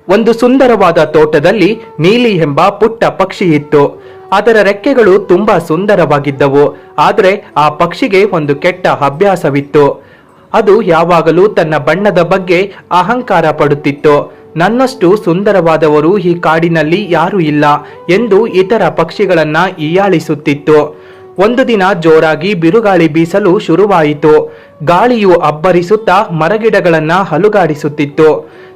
ಒಂದು ಸುಂದರವಾದ ತೋಟದಲ್ಲಿ ನೀಲಿ ಎಂಬ ಪುಟ್ಟ ಪಕ್ಷಿ ಇತ್ತು. ಅದರ ರೆಕ್ಕೆಗಳು ತುಂಬಾ ಸುಂದರವಾಗಿದ್ದವು. ಆದರೆ ಆ ಪಕ್ಷಿಗೆ ಒಂದು ಕೆಟ್ಟ ಅಭ್ಯಾಸವಿತ್ತು. ಅದು ಯಾವಾಗಲೂ ತನ್ನ ಬಣ್ಣದ ಬಗ್ಗೆ ಅಹಂಕಾರ ಪಡುತ್ತಿತ್ತು. ನನ್ನಷ್ಟು ಸುಂದರವಾದವರು ಈ ಕಾಡಿನಲ್ಲಿ ಯಾರೂ ಇಲ್ಲ ಎಂದು ಇತರ ಪಕ್ಷಿಗಳನ್ನ ಹೀಯಾಳಿಸುತ್ತಿತ್ತು. ಒಂದು ದಿನ ಜೋರಾಗಿ ಬಿರುಗಾಳಿ ಬೀಸಲು ಶುರುವಾಯಿತು. ಗಾಳಿಯು ಅಬ್ಬರಿಸುತ್ತಾ ಮರಗಿಡಗಳನ್ನ ಹಲುಗಾಡಿಸುತ್ತಿತ್ತು.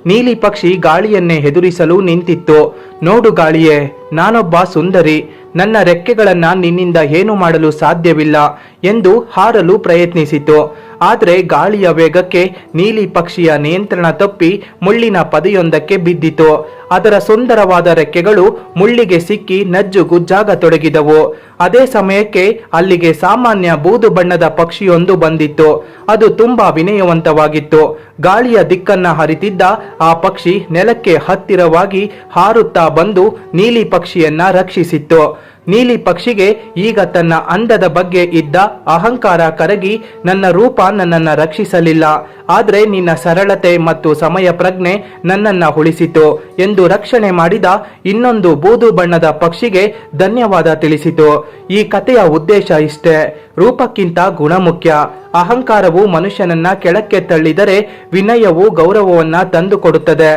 ನೀಲಿ ಪಕ್ಷಿ ಗಾಳಿಯನ್ನೇ ಎದುರಿಸಲು ನಿಂತಿತ್ತು. ನೋಡು ಗಾಳಿಯೇ, ನಾನೊಬ್ಬ ಸುಂದರಿ. ನನ್ನ ರೆಕ್ಕೆಗಳನ್ನ ನಿನ್ನಿಂದ ಏನು ಮಾಡಲು ಸಾಧ್ಯವಿಲ್ಲ ಎಂದು ಹಾರಲು ಪ್ರಯತ್ನಿಸಿತು. ಆದರೆ ಗಾಳಿಯ ವೇಗಕ್ಕೆ ನೀಲಿ ಪಕ್ಷಿಯ ನಿಯಂತ್ರಣ ತಪ್ಪಿ ಮುಳ್ಳಿನ ಪದೆಯೊಂದಕ್ಕೆ ಬಿದ್ದಿತು. ಅದರ ಸುಂದರವಾದ ರೆಕ್ಕೆಗಳು ಮುಳ್ಳಿಗೆ ಸಿಕ್ಕಿ ನಜ್ಜುಗುಜ್ಜಾಗತೊಡಗಿದವು. ಅದೇ ಸಮಯಕ್ಕೆ ಅಲ್ಲಿಗೆ ಸಾಮಾನ್ಯ ಬೂದು ಬಣ್ಣದ ಪಕ್ಷಿಯೊಂದು ಬಂದಿತ್ತು. ಅದು ತುಂಬಾ ವಿನಯವಂತವಾಗಿತ್ತು. ಗಾಳಿಯ ದಿಕ್ಕನ್ನ ಹರಿತಿದ್ದ ಆ ಪಕ್ಷಿ ನೆಲಕ್ಕೆ ಹತ್ತಿರವಾಗಿ ಹಾರುತ್ತಾ ಬಂದು ನೀಲಿ ಪಕ್ಷಿಯನ್ನ ರಕ್ಷಿಸಿತ್ತು. ನೀಲಿ ಪಕ್ಷಿಗೆ ಈಗ ತನ್ನ ಅಂದದ ಬಗ್ಗೆ ಇದ್ದ ಅಹಂಕಾರ ಕರಗಿ, ನನ್ನ ರೂಪ ನನ್ನನ್ನ ರಕ್ಷಿಸಲಿಲ್ಲ, ಆದ್ರೆ ನಿನ್ನ ಸರಳತೆ ಮತ್ತು ಸಮಯ ಪ್ರಜ್ಞೆ ನನ್ನನ್ನ ಉಳಿಸಿತು ಎಂದು ರಕ್ಷಣೆ ಮಾಡಿದ ಇನ್ನೊಂದು ಬೂದು ಬಣ್ಣದ ಪಕ್ಷಿಗೆ ಧನ್ಯವಾದ ತಿಳಿಸಿತು. ಈ ಕಥೆಯ ಉದ್ದೇಶ ಇಷ್ಟೇ. ರೂಪಕ್ಕಿಂತ ಗುಣ ಮುಖ್ಯ. ಅಹಂಕಾರವು ಮನುಷ್ಯನನ್ನ ಕೆಳಕ್ಕೆ ತಳ್ಳಿದರೆ ವಿನಯವು ಗೌರವವನ್ನ ತಂದುಕೊಡುತ್ತದೆ.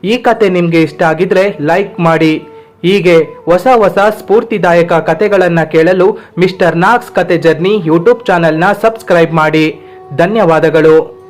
ಈ ಕತೆ ನಿಮ್ಗೆ ಇಷ್ಟ ಆಗಿದ್ರೆ ಲೈಕ್ ಮಾಡಿ. ಹೀಗೆ ಹೊಸ ಹೊಸ ಸ್ಫೂರ್ತಿದಾಯಕ ಕತೆಗಳನ್ನ ಕೇಳಲು ಮಿಸ್ಟರ್ ನಾಗ್ಸ್ ಕತೆ ಜರ್ನಿ ಯೂಟ್ಯೂಬ್ ಚಾನೆಲ್ನ ಸಬ್ಸ್ಕ್ರೈಬ್ ಮಾಡಿ. ಧನ್ಯವಾದಗಳು.